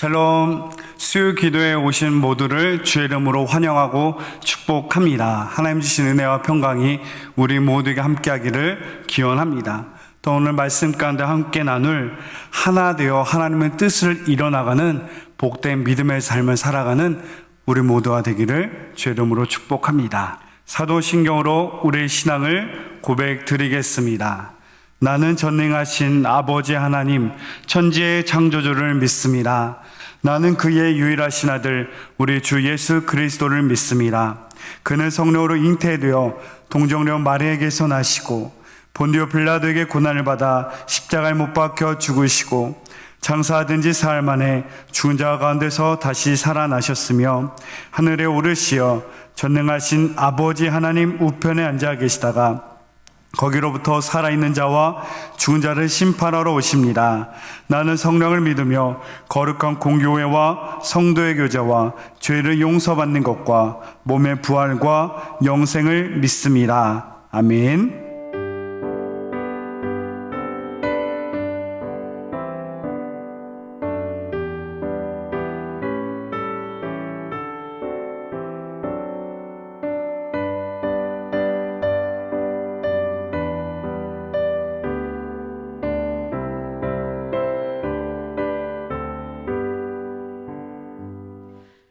샬롬. 수요 기도에 오신 모두를 주의 이름으로 환영하고 축복합니다. 하나님 주신 은혜와 평강이 우리 모두에게 함께하기를 기원합니다. 또 오늘 말씀 가운데 함께 나눌 하나 되어 하나님의 뜻을 이뤄나가는 복된 믿음의 삶을 살아가는 우리 모두가 되기를 주의 이름으로 축복합니다. 사도신경으로 우리의 신앙을 고백드리겠습니다. 나는 전능하신 아버지 하나님 천지의 창조주를 믿습니다. 나는 그의 유일하신 아들 우리 주 예수 그리스도를 믿습니다. 그는 성령으로 잉태되어 동정녀 마리아에게서 나시고 본디오 빌라도에게 고난을 받아 십자가에 못 박혀 죽으시고 장사하던 지 사흘 만에 죽은 자 가운데서 다시 살아나셨으며 하늘에 오르시어 전능하신 아버지 하나님 우편에 앉아 계시다가 거기로부터 살아있는 자와 죽은 자를 심판하러 오십니다. 나는 성령을 믿으며 거룩한 공교회와 성도의 교제와 죄를 용서받는 것과 몸의 부활과 영생을 믿습니다. 아멘.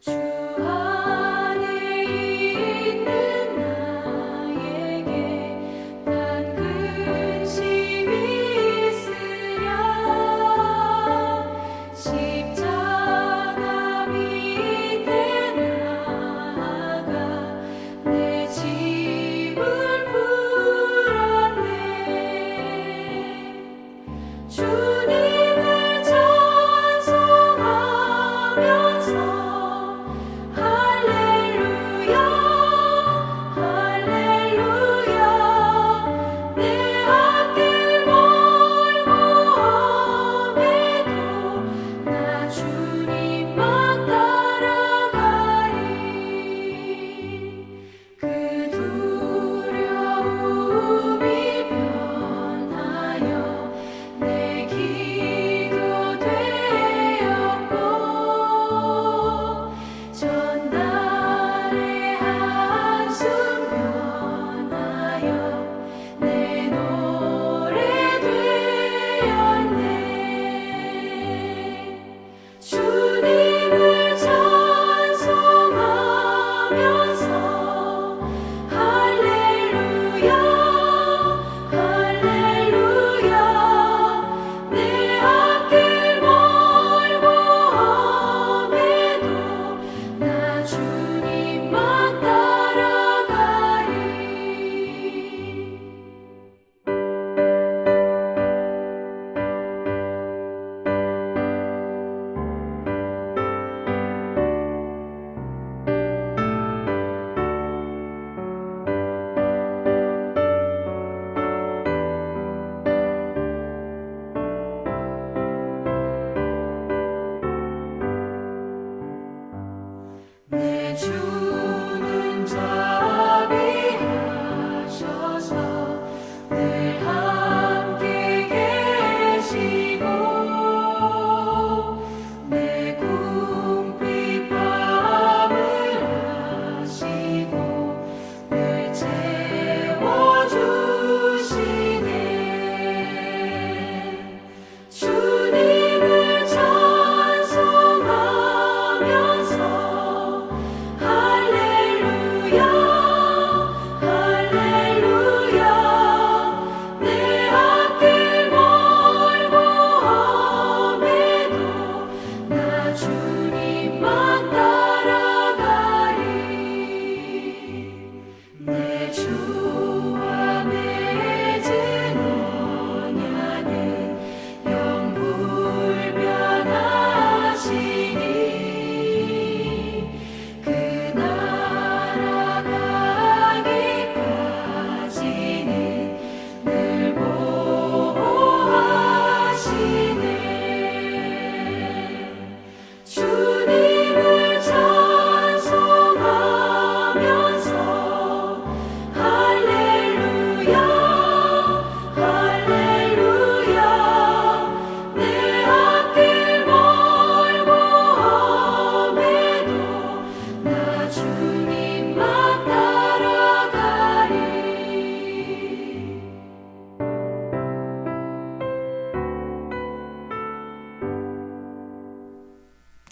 주 안에 있는 나에게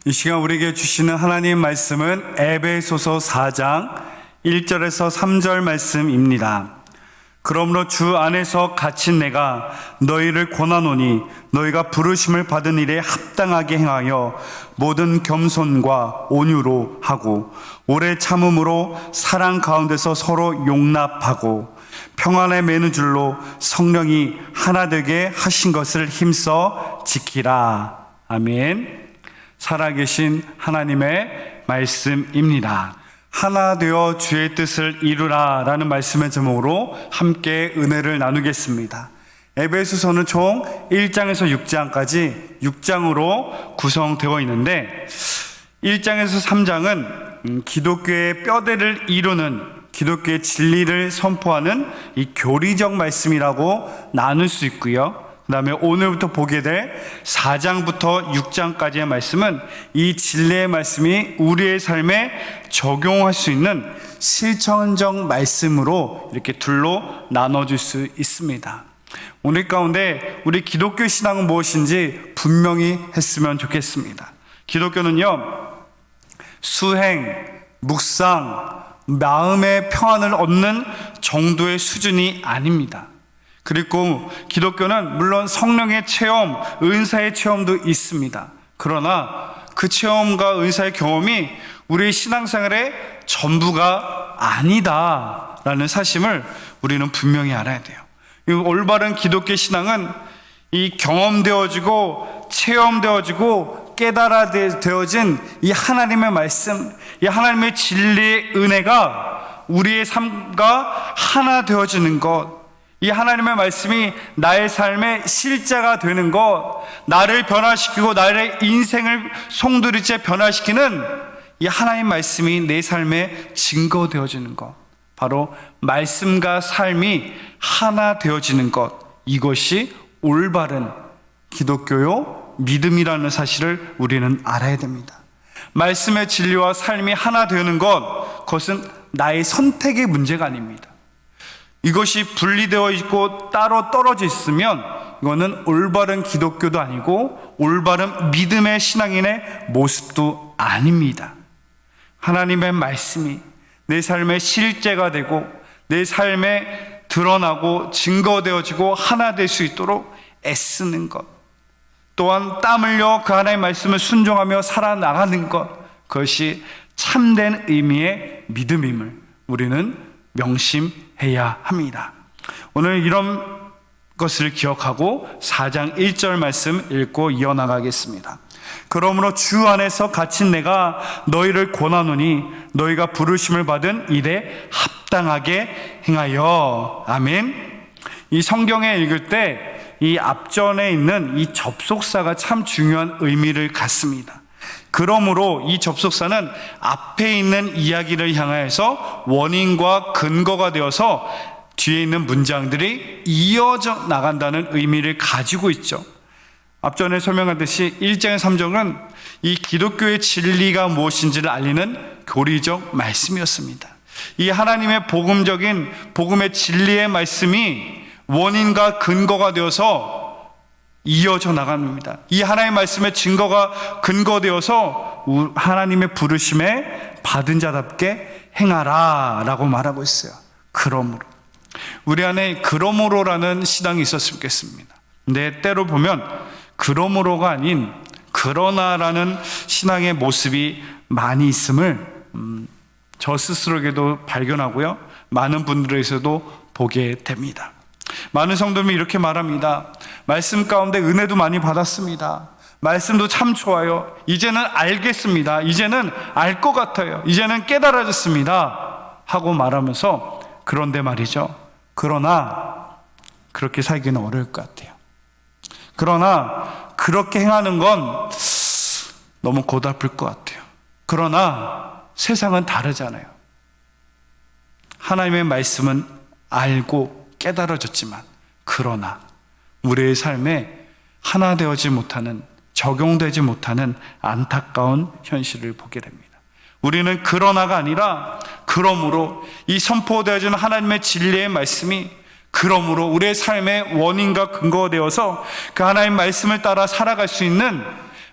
이 시간 우리에게 주시는 하나님 말씀은 에베소서 4장 1절에서 3절 말씀입니다. 그러므로 주 안에서 갇힌 내가 너희를 권하노니 너희가 부르심을 받은 일에 합당하게 행하여 모든 겸손과 온유로 하고 오래 참음으로 사랑 가운데서 서로 용납하고 평안에 매는 줄로 성령이 하나 되게 하신 것을 힘써 지키라. 아멘. 살아계신 하나님의 말씀입니다. 하나 되어 주의 뜻을 이루라 라는 말씀의 제목으로 함께 은혜를 나누겠습니다. 에베소서는 총 1장에서 6장까지 6장으로 구성되어 있는데 1장에서 3장은 기독교의 뼈대를 이루는 기독교의 진리를 선포하는 이 교리적 말씀이라고 나눌 수 있고요. 그 다음에 오늘부터 보게 될 4장부터 6장까지의 말씀은 이 진리의 말씀이 우리의 삶에 적용할 수 있는 실천적 말씀으로 이렇게 둘로 나눠질 수 있습니다. 오늘 가운데 우리 기독교 신앙은 무엇인지 분명히 했으면 좋겠습니다. 기독교는요, 수행, 묵상, 마음의 평안을 얻는 정도의 수준이 아닙니다. 그리고 기독교는 물론 성령의 체험, 은사의 체험도 있습니다. 그러나 그 체험과 은사의 경험이 우리의 신앙생활의 전부가 아니다라는 사실을 우리는 분명히 알아야 돼요. 이 올바른 기독교 신앙은 이 경험되어지고 체험되어지고 깨달아되어진 이 하나님의 말씀, 이 하나님의 진리의 은혜가 우리의 삶과 하나 되어지는 것, 이 하나님의 말씀이 나의 삶의 실제가 되는 것, 나를 변화시키고 나의 인생을 송두리째 변화시키는 이 하나님 말씀이 내 삶에 증거되어지는 것, 바로 말씀과 삶이 하나 되어지는 것, 이것이 올바른 기독교요 믿음이라는 사실을 우리는 알아야 됩니다. 말씀의 진리와 삶이 하나 되는 것, 그것은 나의 선택의 문제가 아닙니다. 이것이 분리되어 있고 따로 떨어져 있으면 이거는 올바른 기독교도 아니고 올바른 믿음의 신앙인의 모습도 아닙니다. 하나님의 말씀이 내 삶의 실제가 되고 내 삶에 드러나고 증거되어지고 하나 될 수 있도록 애쓰는 것, 또한 땀 흘려 그 하나님의 말씀을 순종하며 살아나가는 것, 그것이 참된 의미의 믿음임을 우리는 명심해야 합니다. 오늘 이런 것을 기억하고 4장 1절 말씀 읽고 이어나가겠습니다. 그러므로 주 안에서 갇힌 내가 너희를 권하노니 너희가 부르심을 받은 일에 합당하게 행하여. 아멘. 이 성경에 읽을 때 이 앞전에 있는 이 접속사가 참 중요한 의미를 갖습니다. 그러므로 이 접속사는 앞에 있는 이야기를 향하여서 원인과 근거가 되어서 뒤에 있는 문장들이 이어져 나간다는 의미를 가지고 있죠. 앞전에 설명하듯이 1장의 3장은 이 기독교의 진리가 무엇인지를 알리는 교리적 말씀이었습니다. 이 하나님의 복음적인 복음의 진리의 말씀이 원인과 근거가 되어서 이어져 나갑니다. 이 하나님의 말씀의 증거가 근거되어서 하나님의 부르심에 받은 자답게 행하라 라고 말하고 있어요. 그러므로 우리 안에 그러므로라는 신앙이 있었으면 좋겠습니다. 근데 때로 보면 그러므로가 아닌 그러나라는 신앙의 모습이 많이 있음을 저 스스로에게도 발견하고요, 많은 분들에게서도 보게 됩니다. 많은 성도님이 이렇게 말합니다. 말씀 가운데 은혜도 많이 받았습니다. 말씀도 참 좋아요. 이제는 알겠습니다. 이제는 알 것 같아요. 이제는 깨달아졌습니다. 하고 말하면서, 그런데 말이죠, 그러나 그렇게 살기는 어려울 것 같아요. 그러나 그렇게 행하는 건 너무 고달플 것 같아요. 그러나 세상은 다르잖아요. 하나님의 말씀은 알고 깨달아졌지만, 그러나 우리의 삶에 하나 되어지 못하는, 적용되지 못하는 안타까운 현실을 보게 됩니다. 우리는 그러나가 아니라 그러므로, 이 선포되어지는 하나님의 진리의 말씀이 그러므로 우리의 삶의 원인과 근거가 되어서 그 하나님의 말씀을 따라 살아갈 수 있는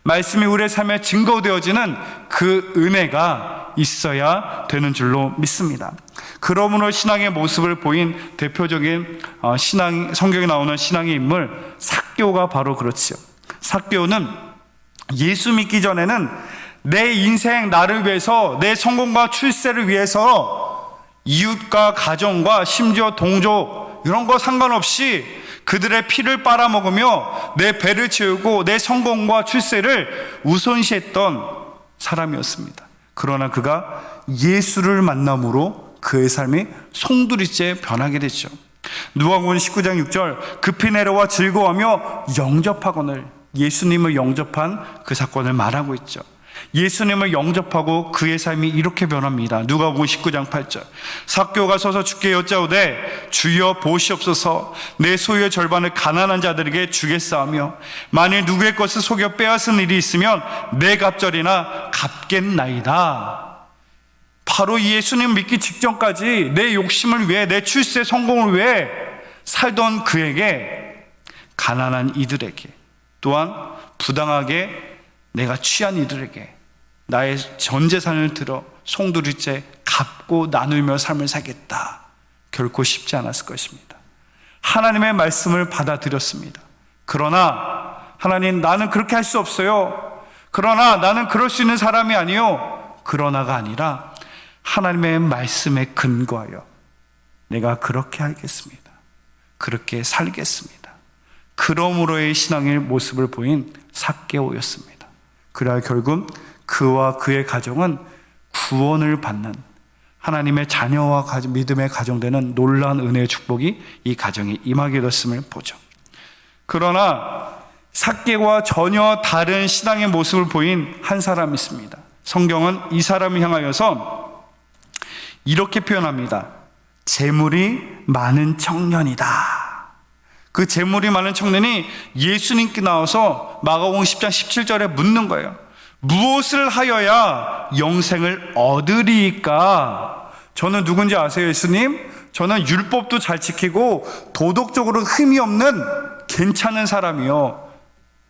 말씀이 우리의 삶에 증거되어지는 그 은혜가 있어야 되는 줄로 믿습니다. 그러므로 신앙의 모습을 보인 대표적인 성경에 나오는 신앙의 인물 삭개오가 바로 그렇지요. 삭개오는 예수 믿기 전에는 내 인생, 나를 위해서, 내 성공과 출세를 위해서 이웃과 가정과 심지어 동족 이런 거 상관없이 그들의 피를 빨아먹으며 내 배를 채우고 내 성공과 출세를 우선시했던 사람이었습니다. 그러나 그가 예수를 만남으로 그의 삶이 송두리째 변하게 됐죠. 누가복음 19장 6절, 급히 내려와 즐거워하며 영접하거늘, 예수님을 영접한 그 사건을 말하고 있죠. 예수님을 영접하고 그의 삶이 이렇게 변합니다. 누가복음 19장 8절, 삭개오가 서서 주께 여짜오되 주여 보시옵소서, 내 소유의 절반을 가난한 자들에게 주겠사오며 만일 누구의 것을 속여 빼앗은 일이 있으면 내 갑절이나 갚겠나이다. 바로 예수님 믿기 직전까지 내 욕심을 위해, 내 출세 성공을 위해 살던 그에게, 가난한 이들에게, 또한 부당하게 내가 취한 이들에게 나의 전 재산을 들어 송두리째 갚고 나누며 삶을 살겠다. 결코 쉽지 않았을 것입니다. 하나님의 말씀을 받아들였습니다. 그러나 하나님, 나는 그렇게 할 수 없어요. 그러나 나는 그럴 수 있는 사람이 아니요. 그러나가 아니라 하나님의 말씀에 근거하여 내가 그렇게 하겠습니다. 그렇게 살겠습니다. 그러므로의 신앙의 모습을 보인 삭개오였습니다. 그래야 결국 그와 그의 가정은 구원을 받는, 하나님의 자녀와 믿음의 가정되는 놀라운 은혜의 축복이 이 가정에 임하게 됐음을 보죠. 그러나 삭개오와 전혀 다른 신앙의 모습을 보인 한 사람이 있습니다. 성경은 이 사람을 향하여서 이렇게 표현합니다. 재물이 많은 청년이다. 그 재물이 많은 청년이 예수님께 나와서 마가복음 10장 17절에 묻는 거예요. 무엇을 하여야 영생을 얻으리까? 저는 누군지 아세요, 예수님? 저는 율법도 잘 지키고 도덕적으로 흠이 없는 괜찮은 사람이요,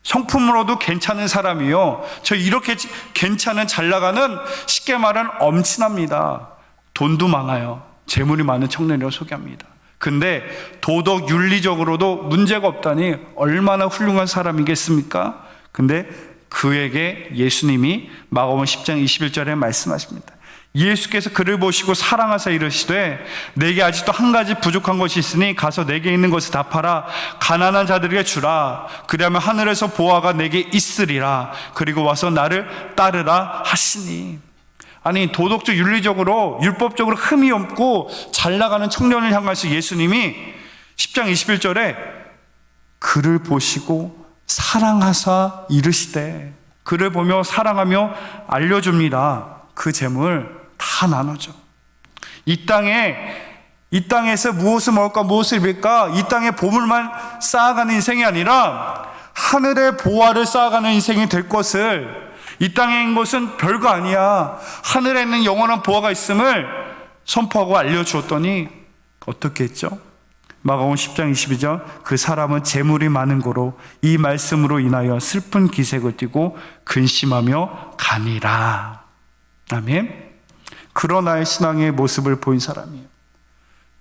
성품으로도 괜찮은 사람이요, 저 이렇게 괜찮은, 잘 나가는, 쉽게 말하면 엄친합니다. 돈도 많아요. 재물이 많은 청년이라고 소개합니다. 근데 도덕 윤리적으로도 문제가 없다니 얼마나 훌륭한 사람이겠습니까? 근데 그에게 예수님이 마가복음 10장 21절에 말씀하십니다. 예수께서 그를 보시고 사랑하사 이르시되 내게 아직도 한 가지 부족한 것이 있으니 가서 내게 있는 것을 다 팔아 가난한 자들에게 주라. 그리하면 하늘에서 보화가 내게 있으리라. 그리고 와서 나를 따르라 하시니. 아니, 도덕적, 윤리적으로, 율법적으로 흠이 없고 잘 나가는 청년을 향해서 예수님이 10장 21절에 그를 보시고 사랑하사 이르시되, 그를 보며 사랑하며 알려줍니다. 그 재물 다 나눠줘. 이 땅에서 무엇을 먹을까, 무엇을 입을까, 이 땅에 보물만 쌓아가는 인생이 아니라 하늘의 보화를 쌓아가는 인생이 될 것을, 이 땅에 있는 것은 별거 아니야, 하늘에 있는 영원한 보화가 있음을 선포하고 알려주었더니 어떻게 했죠? 마가복음 10장 22절, 그 사람은 재물이 많은 고로 이 말씀으로 인하여 슬픈 기색을 띠고 근심하며 가니라. 아멘. 그러나의 신앙의 모습을 보인 사람이에요.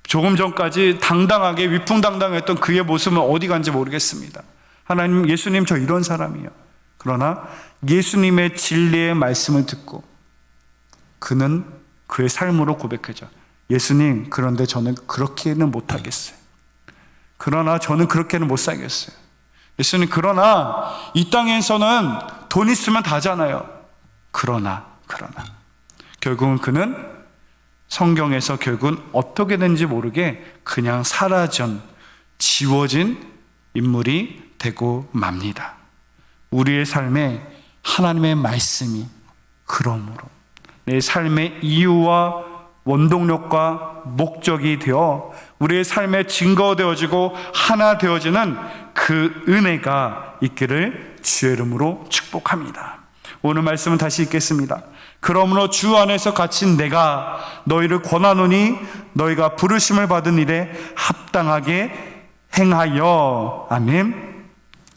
조금 전까지 당당하게 위풍당당했던 그의 모습은 어디 간지 모르겠습니다. 하나님, 예수님, 저 이런 사람이에요. 그러나 예수님의 진리의 말씀을 듣고 그는 그의 삶으로 고백하죠. 예수님, 그런데 저는 그렇게는 못하겠어요. 그러나 저는 그렇게는 못 살겠어요. 예수님, 그러나 이 땅에서는 돈 있으면 다잖아요. 그러나 결국은 그는 성경에서 결국은 어떻게 된지 모르게 그냥 지워진 인물이 되고 맙니다. 우리의 삶에 하나님의 말씀이 그러므로 내 삶의 이유와 원동력과 목적이 되어 우리의 삶에 증거되어지고 하나 되어지는 그 은혜가 있기를 주의 이름으로 축복합니다. 오늘 말씀은 다시 읽겠습니다. 그러므로 주 안에서 갇힌 내가 너희를 권하노니 너희가 부르심을 받은 일에 합당하게 행하여. 아멘.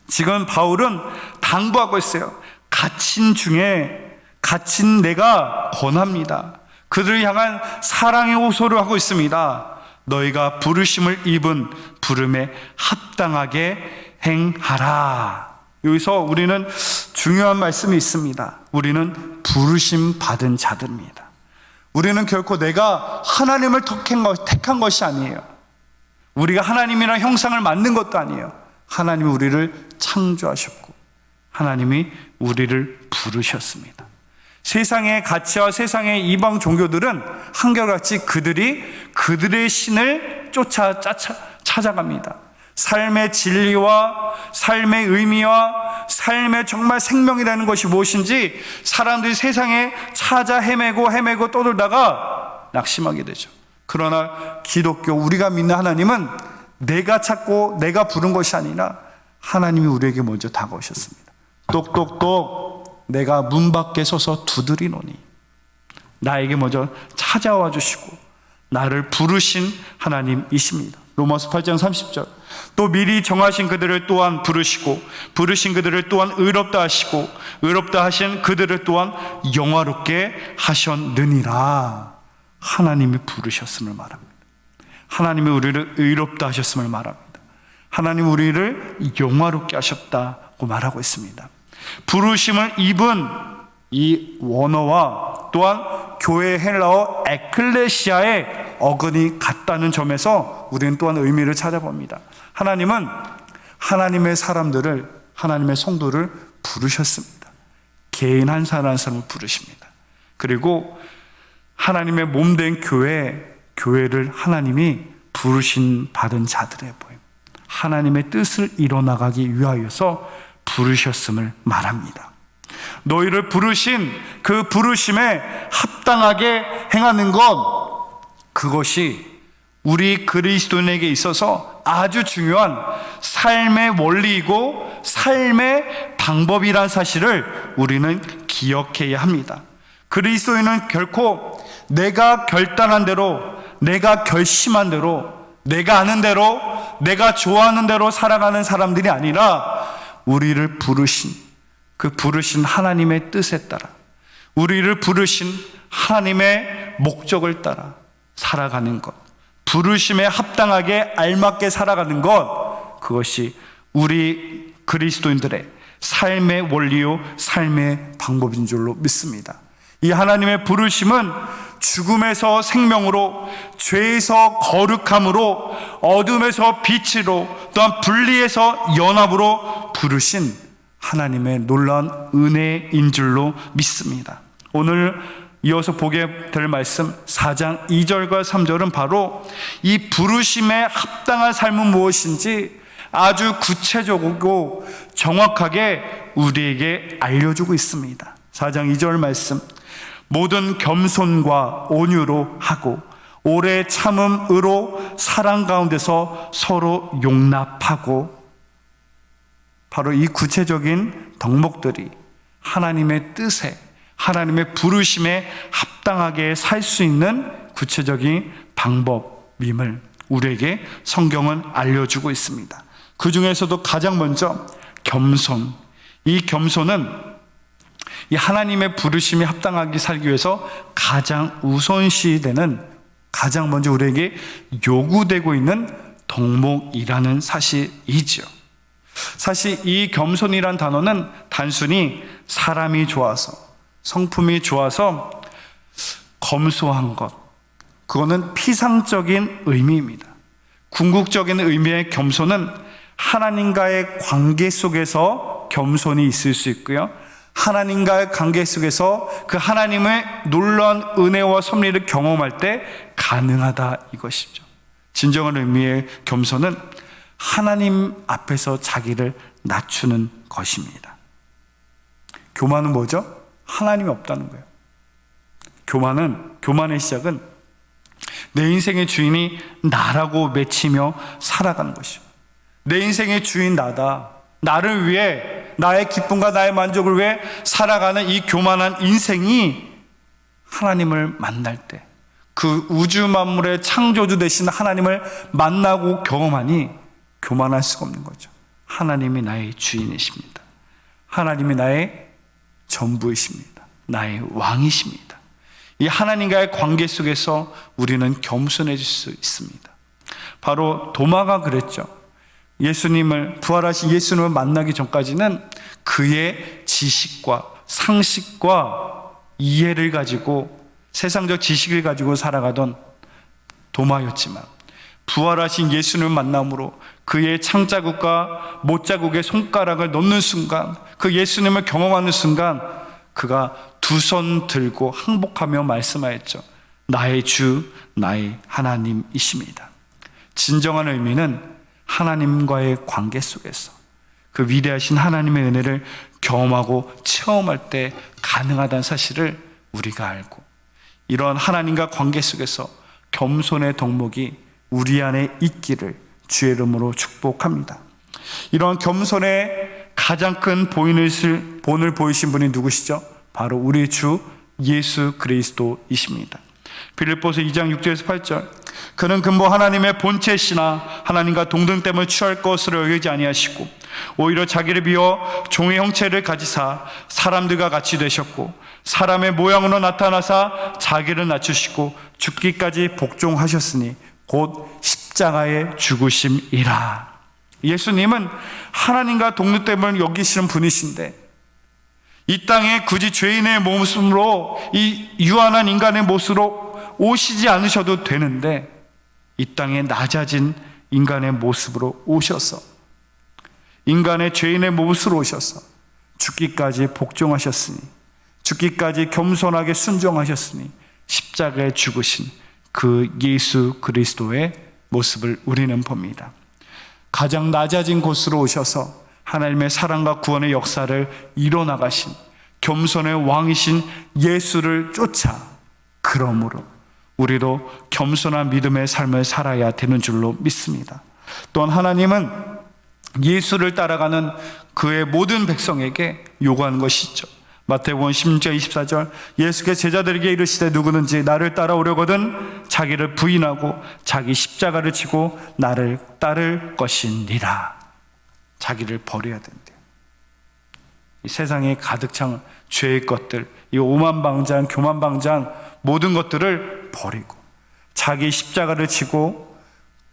지금 바울은 당부하고 있어요. 갇힌 중에 갇힌 내가 권합니다. 그들을 향한 사랑의 호소를 하고 있습니다. 너희가 부르심을 입은 부름에 합당하게 행하라. 여기서 우리는 중요한 말씀이 있습니다. 우리는 부르심 받은 자들입니다. 우리는 결코 내가 하나님을 택한 것이 아니에요. 우리가 하나님이랑 형상을 만든 것도 아니에요. 하나님이 우리를 창조하셨고 하나님이 우리를 부르셨습니다. 세상의 가치와 세상의 이방 종교들은 한결같이 그들의 신을 찾아갑니다. 삶의 진리와 삶의 의미와 삶의 정말 생명이라는 것이 무엇인지 사람들이 세상에 찾아 헤매고 떠돌다가 낙심하게 되죠. 그러나 기독교, 우리가 믿는 하나님은 내가 찾고 내가 부른 것이 아니라 하나님이 우리에게 먼저 다가오셨습니다. 똑똑똑 내가 문 밖에 서서 두드리노니, 나에게 먼저 찾아와 주시고 나를 부르신 하나님이십니다. 로마서 8장 30절. 또 미리 정하신 그들을 또한 부르시고 부르신 그들을 또한 의롭다 하시고 의롭다 하신 그들을 또한 영화롭게 하셨느니라. 하나님이 부르셨음을 말합니다. 하나님이 우리를 의롭다 하셨음을 말합니다. 하나님이 우리를 영화롭게 하셨다고 말하고 있습니다. 부르심을 입은 이 원어와 또한 교회 헬라어 에클레시아의 어근이 같다는 점에서 우리는 또한 의미를 찾아봅니다. 하나님은 하나님의 사람들을, 하나님의 성도를 부르셨습니다. 개인 한 사람 한 사람을 부르십니다. 그리고 하나님의 몸된 교회를 하나님이 부르신 받은 자들의 모임, 하나님의 뜻을 이뤄나가기 위하여서 부르셨음을 말합니다. 너희를 부르신 그 부르심에 합당하게 행하는 것, 그것이 우리 그리스도인에게 있어서 아주 중요한 삶의 원리이고 삶의 방법이란 사실을 우리는 기억해야 합니다. 그리스도인은 결코 내가 결단한 대로, 내가 결심한 대로, 내가 아는 대로, 내가 좋아하는 대로 살아가는 사람들이 아니라 우리를 부르신 그 부르신 하나님의 뜻에 따라, 우리를 부르신 하나님의 목적을 따라 살아가는 것, 부르심에 합당하게 알맞게 살아가는 것, 그것이 우리 그리스도인들의 삶의 원리요 삶의 방법인 줄로 믿습니다. 이 하나님의 부르심은 죽음에서 생명으로, 죄에서 거룩함으로, 어둠에서 빛으로, 또한 분리에서 연합으로 부르신 하나님의 놀라운 은혜인 줄로 믿습니다. 오늘 이어서 보게 될 말씀 4장 2절과 3절은 바로 이 부르심에 합당한 삶은 무엇인지 아주 구체적이고 정확하게 우리에게 알려주고 있습니다. 4장 2절 말씀, 모든 겸손과 온유로 하고 오래 참음으로 사랑 가운데서 서로 용납하고, 바로 이 구체적인 덕목들이 하나님의 뜻에, 하나님의 부르심에 합당하게 살 수 있는 구체적인 방법임을 우리에게 성경은 알려주고 있습니다. 그 중에서도 가장 먼저 겸손, 이 겸손은 이 하나님의 부르심에 합당하게 살기 위해서 가장 우선시되는, 가장 먼저 우리에게 요구되고 있는 덕목이라는 사실이죠. 사실 이 겸손이란 단어는 단순히 사람이 좋아서, 성품이 좋아서 검소한 것, 그거는 피상적인 의미입니다. 궁극적인 의미의 겸손은 하나님과의 관계 속에서 겸손이 있을 수 있고요, 하나님과의 관계 속에서 그 하나님의 놀라운 은혜와 섭리를 경험할 때 가능하다, 이것이죠. 진정한 의미의 겸손은 하나님 앞에서 자기를 낮추는 것입니다. 교만은 뭐죠? 하나님이 없다는 거예요. 교만의 시작은 내 인생의 주인이 나라고 외치며 살아가는 것이죠. 내 인생의 주인 나다, 나를 위해, 나의 기쁨과 나의 만족을 위해 살아가는 이 교만한 인생이 하나님을 만날 때, 그 우주 만물의 창조주 되신 하나님을 만나고 경험하니 교만할 수가 없는 거죠. 하나님이 나의 주인이십니다. 하나님이 나의 전부이십니다. 나의 왕이십니다. 이 하나님과의 관계 속에서 우리는 겸손해질 수 있습니다. 바로 도마가 그랬죠. 부활하신 예수님을 만나기 전까지는 그의 지식과 상식과 이해를 가지고 세상적 지식을 가지고 살아가던 도마였지만, 부활하신 예수님을 만남으로 그의 창자국과 못자국의 손가락을 넣는 순간, 그 예수님을 경험하는 순간 그가 두 손 들고 항복하며 말씀하였죠. 나의 주, 나의 하나님이십니다. 진정한 의미는 하나님과의 관계 속에서 그 위대하신 하나님의 은혜를 경험하고 체험할 때 가능하다는 사실을 우리가 알고, 이런 하나님과 관계 속에서 겸손의 덕목이 우리 안에 있기를 주의 이름으로 축복합니다. 이런 겸손의 가장 큰 본을 보이신 분이 누구시죠? 바로 우리 주 예수 그리스도이십니다. 빌립보서 2장 6절에서 8절, 그는 근본 하나님의 본체시나 하나님과 동등됨을 취할 것으로 여기지 아니하시고 오히려 자기를 비워 종의 형체를 가지사 사람들과 같이 되셨고 사람의 모양으로 나타나사 자기를 낮추시고 죽기까지 복종하셨으니 곧 십자가에 죽으심이라. 예수님은 하나님과 동등됨을 여기시는 분이신데, 이 땅에 굳이 죄인의 모습으로, 이 유한한 인간의 모습으로 오시지 않으셔도 되는데 이 땅에 낮아진 인간의 모습으로 오셔서, 인간의 죄인의 모습으로 오셔서 죽기까지 복종하셨으니, 죽기까지 겸손하게 순종하셨으니 십자가에 죽으신 그 예수 그리스도의 모습을 우리는 봅니다. 가장 낮아진 곳으로 오셔서 하나님의 사랑과 구원의 역사를 이뤄나가신 겸손의 왕이신 예수를 쫓아, 그러므로 우리도 겸손한 믿음의 삶을 살아야 되는 줄로 믿습니다. 또한 하나님은 예수를 따라가는 그의 모든 백성에게 요구하는 것이 있죠. 마태복음 16장 24절, 예수께서 제자들에게 이르시되 누구든지 나를 따라오려거든 자기를 부인하고 자기 십자가를 지고 나를 따를 것이니라. 자기를 버려야 된대요. 이 세상에 가득 찬 죄의 것들, 이 오만방자한 교만방자한 모든 것들을 버리고 자기 십자가를 지고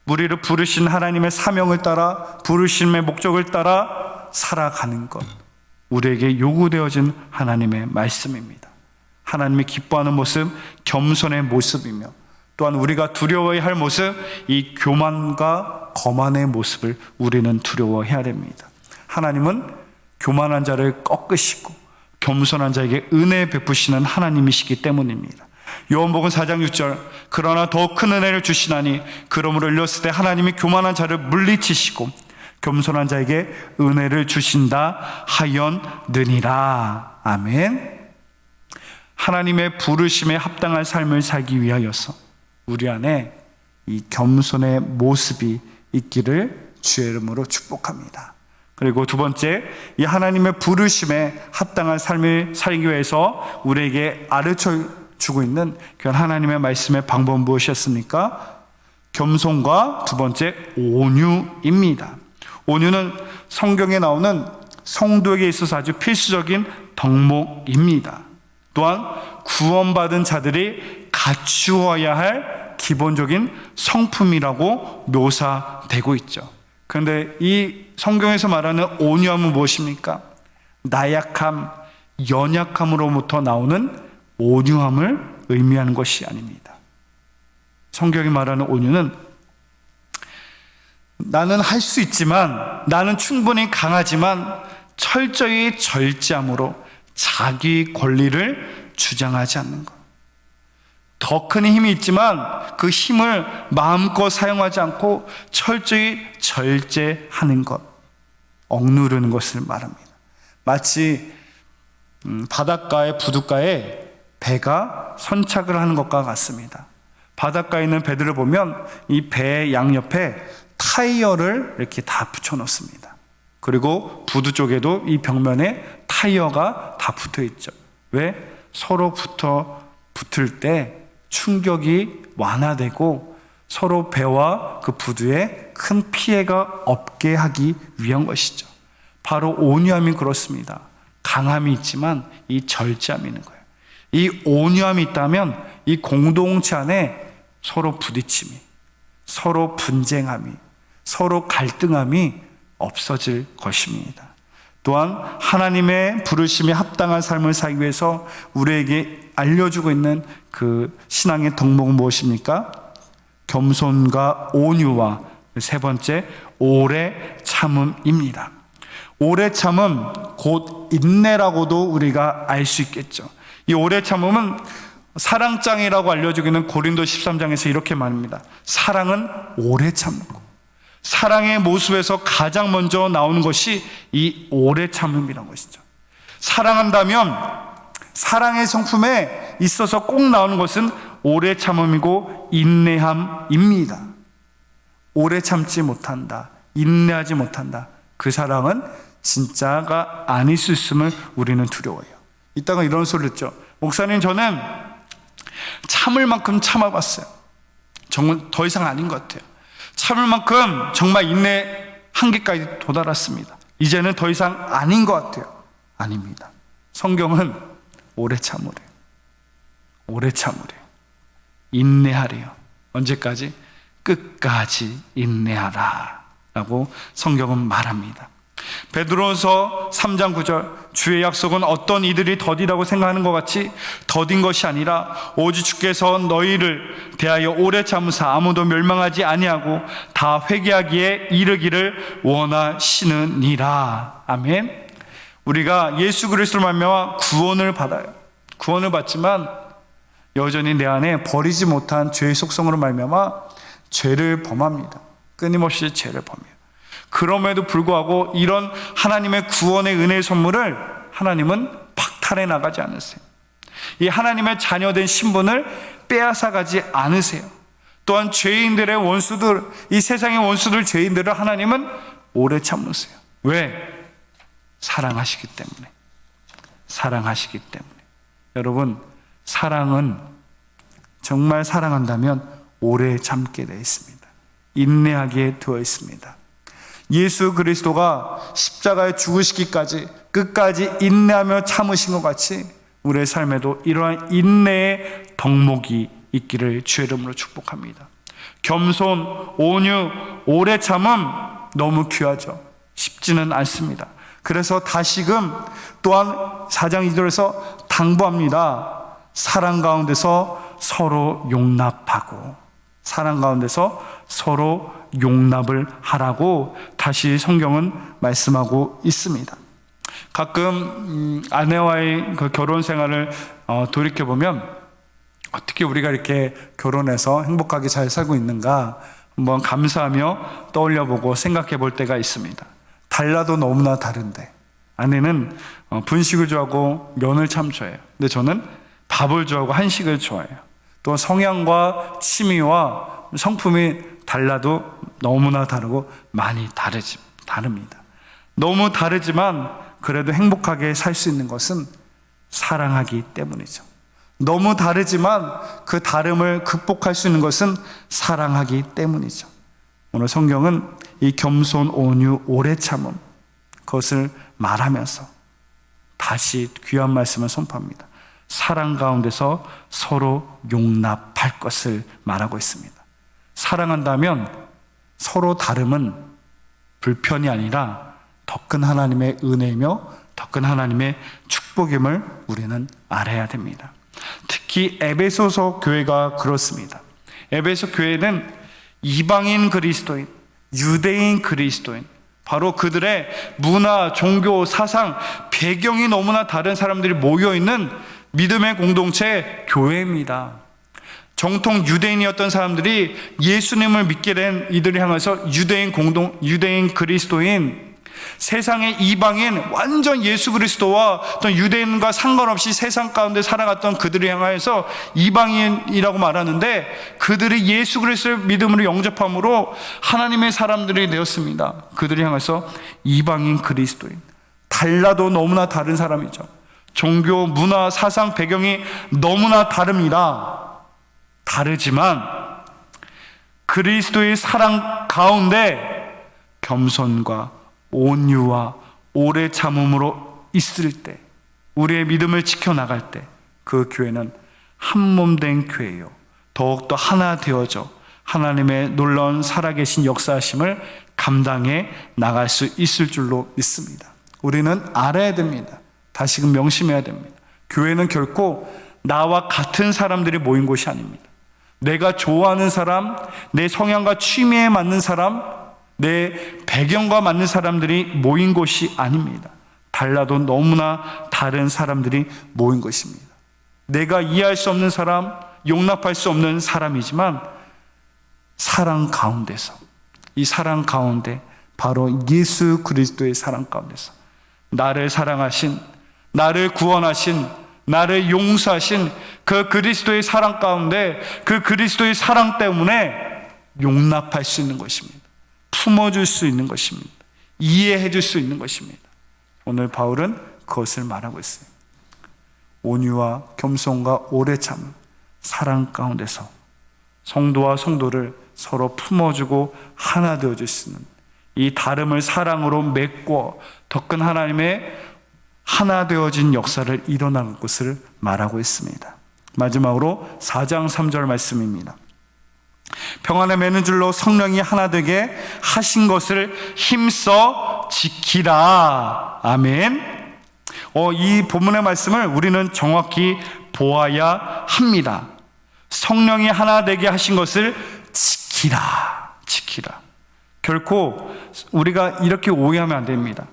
우리를 부르신 하나님의 사명을 따라, 부르심의 목적을 따라 살아가는 것, 우리에게 요구되어진 하나님의 말씀입니다. 하나님이 기뻐하는 모습, 겸손의 모습이며, 또한 우리가 두려워해야 할 모습, 이 교만과 거만의 모습을 우리는 두려워해야 됩니다. 하나님은 교만한 자를 꺾으시고 겸손한 자에게 은혜 베푸시는 하나님이시기 때문입니다. 요한복음 4장 6절, 그러나 더 큰 은혜를 주시나니 그러므로 일렀을 때 하나님이 교만한 자를 물리치시고 겸손한 자에게 은혜를 주신다 하였느니라. 아멘. 하나님의 부르심에 합당한 삶을 살기 위하여서 우리 안에 이 겸손의 모습이 있기를 주의 이름으로 축복합니다. 그리고 두 번째, 이 하나님의 부르심에 합당한 삶을 살기 위해서 우리에게 가르쳐주고 있는 그 하나님의 말씀의 방법은 무엇이었습니까? 겸손과 두 번째, 온유입니다. 온유는 성경에 나오는 성도에게 있어서 아주 필수적인 덕목입니다. 또한 구원받은 자들이 갖추어야 할 기본적인 성품이라고 묘사되고 있죠. 그런데 이 성경에서 말하는 온유함은 무엇입니까? 나약함, 연약함으로부터 나오는 온유함을 의미하는 것이 아닙니다. 성경이 말하는 온유는 나는 할 수 있지만, 나는 충분히 강하지만 철저히 절제함으로 자기 권리를 주장하지 않는 것. 더 큰 힘이 있지만 그 힘을 마음껏 사용하지 않고 철저히 절제하는 것, 억누르는 것을 말합니다. 마치 바닷가의 부둣가에 배가 선착을 하는 것과 같습니다. 바닷가에 있는 배들을 보면 이 배의 양옆에 타이어를 이렇게 다 붙여 놓습니다. 그리고 부두 쪽에도 이 벽면에 타이어가 다 붙어 있죠. 왜? 서로 붙을 때 충격이 완화되고 서로 배와 그 부두에 큰 피해가 없게 하기 위한 것이죠. 바로 온유함이 그렇습니다. 강함이 있지만 이 절제함이 있는 거예요. 이 온유함이 있다면 이 공동체 안에 서로 부딪힘이, 서로 분쟁함이, 서로 갈등함이 없어질 것입니다. 또한 하나님의 부르심에 합당한 삶을 살기 위해서 우리에게 알려주고 있는 그 신앙의 덕목은 무엇입니까? 겸손과 온유와 세 번째, 오래 참음입니다. 오래 참음, 곧 인내라고도 우리가 알 수 있겠죠. 이 오래 참음은 사랑장이라고 알려주고 있는 고린도 13장에서 이렇게 말합니다. 사랑은 오래 참고, 사랑의 모습에서 가장 먼저 나오는 것이 이 오래 참음이라는 것이죠. 사랑한다면 사랑의 성품에 있어서 꼭 나오는 것은 오래 참음이고 인내함입니다. 오래 참지 못한다, 인내하지 못한다, 그 사랑은 진짜가 아닐 수 있음을 우리는 두려워해요. 이따가 이런 소리를 했죠. 목사님, 저는 참을 만큼 참아봤어요. 정말 더 이상 아닌 것 같아요. 참을 만큼 정말 인내 한계까지 도달했습니다. 이제는 더 이상 아닌 것 같아요. 아닙니다. 성경은 오래 참으래요. 오래 참으래요. 인내하래요. 언제까지? 끝까지 인내하라 라고 성경은 말합니다. 베드로서 3장 9절, 주의 약속은 어떤 이들이 더디라고 생각하는 것 같이 더딘 것이 아니라 오직 주께서 너희를 대하여 오래 참으사 아무도 멸망하지 아니하고 다 회개하기에 이르기를 원하시느니라. 아멘. 우리가 예수 그리스도로 말미암아 구원을 받아요. 구원을 받지만 여전히 내 안에 버리지 못한 죄의 속성으로 말미암아 죄를 범합니다. 끊임없이 죄를 범해요. 그럼에도 불구하고 이런 하나님의 구원의 은혜의 선물을 하나님은 박탈해 나가지 않으세요. 이 하나님의 자녀된 신분을 빼앗아가지 않으세요. 또한 죄인들의 원수들, 이 세상의 원수들, 죄인들을 하나님은 오래 참으세요. 왜? 사랑하시기 때문에. 사랑하시기 때문에. 여러분, 사랑은 정말 사랑한다면 오래 참게 되어 있습니다. 인내하게 되어 있습니다. 예수 그리스도가 십자가에 죽으시기까지 끝까지 인내하며 참으신 것 같이 우리의 삶에도 이러한 인내의 덕목이 있기를 주의 이름으로 축복합니다. 겸손, 온유, 오래 참음 너무 귀하죠. 쉽지는 않습니다. 그래서 다시금 또한 4장 2절에서 당부합니다. 사랑 가운데서 서로 용납하고, 사랑 가운데서 서로 용납을 하라고 다시 성경은 말씀하고 있습니다. 가끔 아내와의 그 결혼 생활을 돌이켜보면 어떻게 우리가 이렇게 결혼해서 행복하게 잘 살고 있는가 한번 감사하며 떠올려보고 생각해 볼 때가 있습니다. 달라도 너무나 다른데, 아내는 분식을 좋아하고 면을 참 좋아해요. 근데 저는 밥을 좋아하고 한식을 좋아해요. 또 성향과 취미와 성품이 달라도 너무나 다르고 많이 다릅니다. 너무 다르지만 그래도 행복하게 살 수 있는 것은 사랑하기 때문이죠. 너무 다르지만 그 다름을 극복할 수 있는 것은 사랑하기 때문이죠. 오늘 성경은 이 겸손, 온유, 오래 참음, 그것을 말하면서 다시 귀한 말씀을 선포합니다. 사랑 가운데서 서로 용납할 것을 말하고 있습니다. 사랑한다면 서로 다름은 불편이 아니라 더 큰 하나님의 은혜이며 더 큰 하나님의 축복임을 우리는 알아야 됩니다. 특히 에베소서 교회가 그렇습니다. 에베소 교회는 이방인 그리스도인, 유대인 그리스도인, 바로 그들의 문화, 종교, 사상, 배경이 너무나 다른 사람들이 모여있는 믿음의 공동체 교회입니다. 정통 유대인이었던 사람들이 예수님을 믿게 된 이들을 향해서 유대인 그리스도인, 세상의 이방인, 완전 예수 그리스도와 어떤 유대인과 상관없이 세상 가운데 살아갔던 그들을 향해서 이방인이라고 말하는데, 그들이 예수 그리스도의 믿음으로 영접함으로 하나님의 사람들이 되었습니다. 그들을 향해서 이방인 그리스도인, 달라도 너무나 다른 사람이죠. 종교, 문화, 사상, 배경이 너무나 다릅니다. 다르지만 그리스도의 사랑 가운데 겸손과 온유와 오래 참음으로 있을 때, 우리의 믿음을 지켜나갈 때 그 교회는 한몸된 교회요, 더욱더 하나 되어져 하나님의 놀라운 살아계신 역사하심을 감당해 나갈 수 있을 줄로 믿습니다. 우리는 알아야 됩니다. 다시금 명심해야 됩니다. 교회는 결코 나와 같은 사람들이 모인 곳이 아닙니다. 내가 좋아하는 사람, 내 성향과 취미에 맞는 사람, 내 배경과 맞는 사람들이 모인 곳이 아닙니다. 달라도 너무나 다른 사람들이 모인 것입니다. 내가 이해할 수 없는 사람, 용납할 수 없는 사람이지만 사랑 가운데서, 이 사랑 가운데 바로 예수 그리스도의 사랑 가운데서 나를 사랑하신, 나를 구원하신, 나를 용서하신 그 그리스도의 사랑 가운데, 그 그리스도의 사랑 때문에 용납할 수 있는 것입니다. 품어줄 수 있는 것입니다. 이해해 줄 수 있는 것입니다. 오늘 바울은 그것을 말하고 있어요. 온유와 겸손과 오래 참 사랑 가운데서 성도와 성도를 서로 품어주고 하나 되어줄 수 있는, 이 다름을 사랑으로 메꿔 더 큰 하나님의 하나 되어진 역사를 일어나는 것을 말하고 있습니다. 마지막으로 4장 3절 말씀입니다. 평안에 매는 줄로 성령이 하나 되게 하신 것을 힘써 지키라. 아멘. 이 본문의 말씀을 우리는 정확히 보아야 합니다. 성령이 하나 되게 하신 것을 지키라. 지키라. 결코 우리가 이렇게 오해하면 안 됩니다.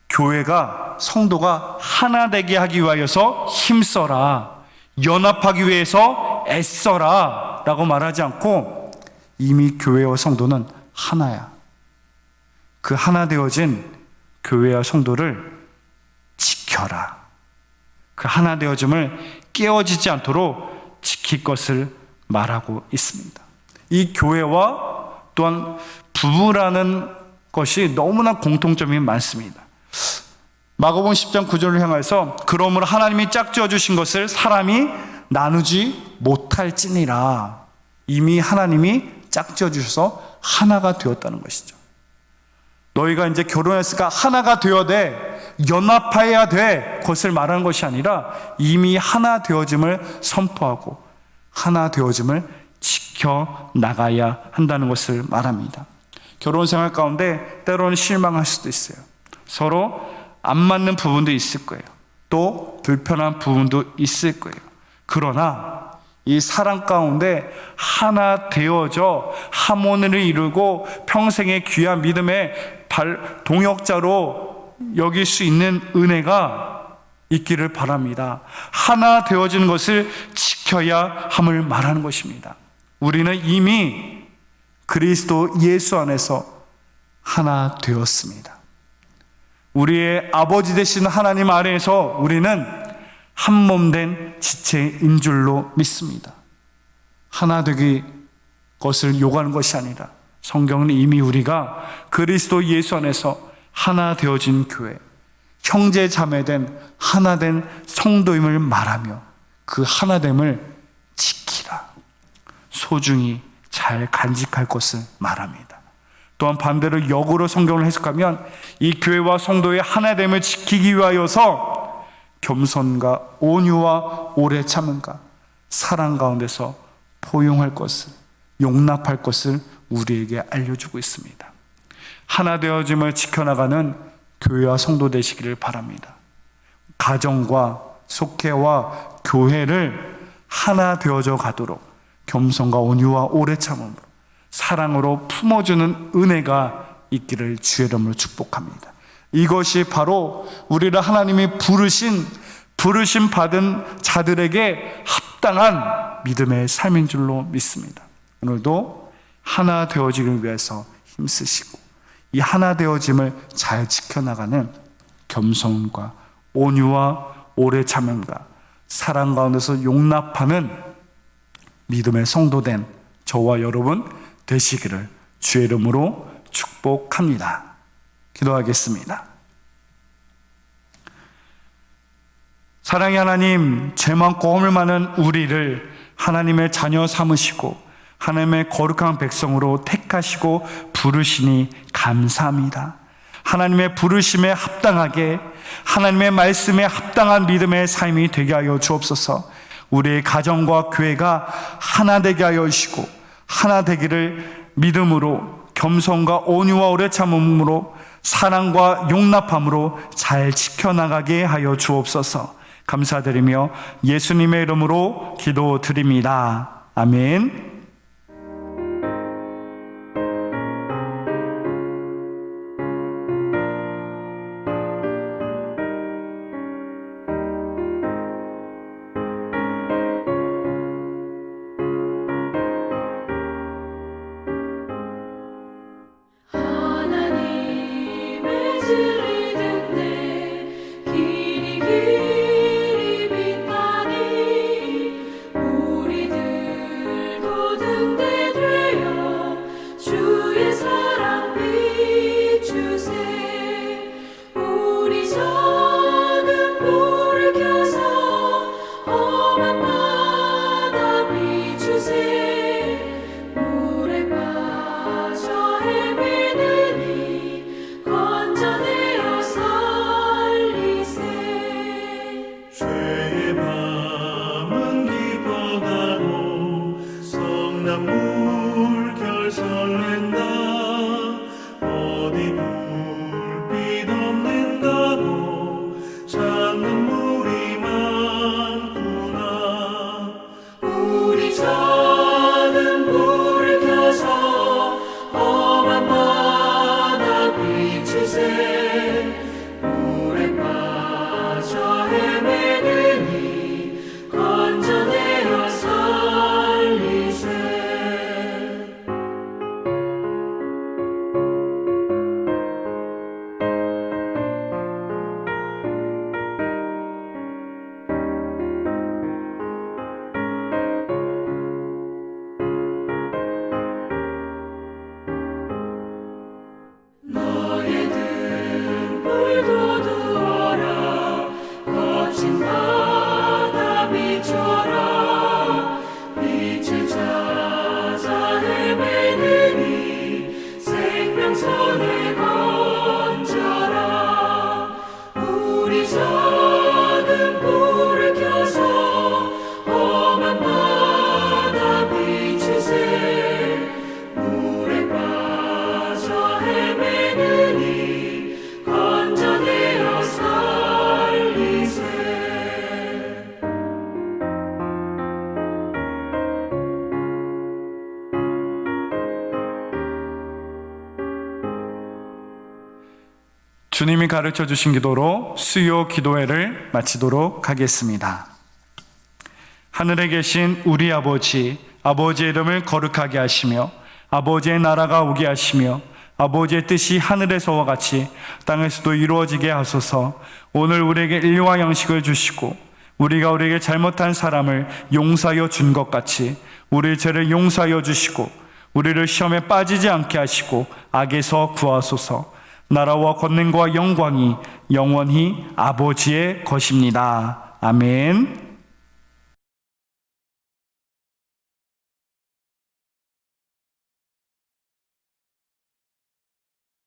교회가, 성도가 하나 되게 하기 위하여서 힘써라, 연합하기 위해서 애써라 라고 말하지 않고 이미 교회와 성도는 하나야. 그 하나 되어진 교회와 성도를 지켜라. 그 하나 되어짐을 깨어지지 않도록 지킬 것을 말하고 있습니다. 이 교회와 또한 부부라는 것이 너무나 공통점이 많습니다. 마가복음 10장 9절을 향해서 그러므로 하나님이 짝지어 주신 것을 사람이 나누지 못할지니라. 이미 하나님이 짝지어 주셔서 하나가 되었다는 것이죠. 너희가 이제 결혼했으니까 하나가 되어야 돼, 연합해야 돼, 그것을 말하는 것이 아니라 이미 하나 되어짐을 선포하고 하나 되어짐을 지켜나가야 한다는 것을 말합니다. 결혼 생활 가운데 때로는 실망할 수도 있어요. 서로 안 맞는 부분도 있을 거예요. 또 불편한 부분도 있을 거예요. 그러나 이 사랑 가운데 하나 되어져 하모니를 이루고 평생의 귀한 믿음의 동역자로 여길 수 있는 은혜가 있기를 바랍니다. 하나 되어지는 것을 지켜야 함을 말하는 것입니다. 우리는 이미 그리스도 예수 안에서 하나 되었습니다. 우리의 아버지 되시는 하나님 아래에서 우리는 한 몸 된 지체인 줄로 믿습니다. 하나 되기 것을 요구하는 것이 아니라 성경은 이미 우리가 그리스도 예수 안에서 하나 되어진 교회, 형제 자매된 하나된 성도임을 말하며 그 하나됨을 지키라, 소중히 잘 간직할 것을 말합니다. 또한 반대로 역으로 성경을 해석하면 이 교회와 성도의 하나됨을 지키기 위하여서 겸손과 온유와 오래 참음과 사랑 가운데서 포용할 것을, 용납할 것을 우리에게 알려주고 있습니다. 하나 되어짐을 지켜나가는 교회와 성도 되시기를 바랍니다. 가정과 속회와 교회를 하나 되어져 가도록 겸손과 온유와 오래 참음으로 사랑으로 품어주는 은혜가 있기를 주의 이름으로 축복합니다. 이것이 바로 우리를 하나님이 부르심 받은 자들에게 합당한 믿음의 삶인 줄로 믿습니다. 오늘도 하나 되어지기 위해서 힘쓰시고 이 하나 되어짐을 잘 지켜나가는 겸손과 온유와 오래 참음과 사랑 가운데서 용납하는 믿음의 성도된 저와 여러분 되시기를 주의 이름으로 축복합니다. 기도하겠습니다. 사랑의 하나님, 죄 많고 허물 많은 우리를 하나님의 자녀 삼으시고 하나님의 거룩한 백성으로 택하시고 부르시니 감사합니다. 하나님의 부르심에 합당하게, 하나님의 말씀에 합당한 믿음의 삶이 되게 하여 주옵소서. 우리의 가정과 교회가 하나 되게 하여 주시고, 하나 되기를 믿음으로, 겸손과 온유와 오래 참음으로, 사랑과 용납함으로 잘 지켜나가게 하여 주옵소서. 감사드리며 예수님의 이름으로 기도드립니다. 아멘. 주님이 가르쳐 주신 기도로 수요 기도회를 마치도록 하겠습니다. 하늘에 계신 우리 아버지, 아버지의 이름을 거룩하게 하시며 아버지의 나라가 오게 하시며 아버지의 뜻이 하늘에서와 같이 땅에서도 이루어지게 하소서. 오늘 우리에게 일용할 양식을 주시고 우리가 우리에게 잘못한 사람을 용서하여 준 것 같이 우리 죄를 용서하여 주시고 우리를 시험에 빠지지 않게 하시고 악에서 구하소서. 나라와 권능과 영광이 영원히 아버지의 것입니다. 아멘.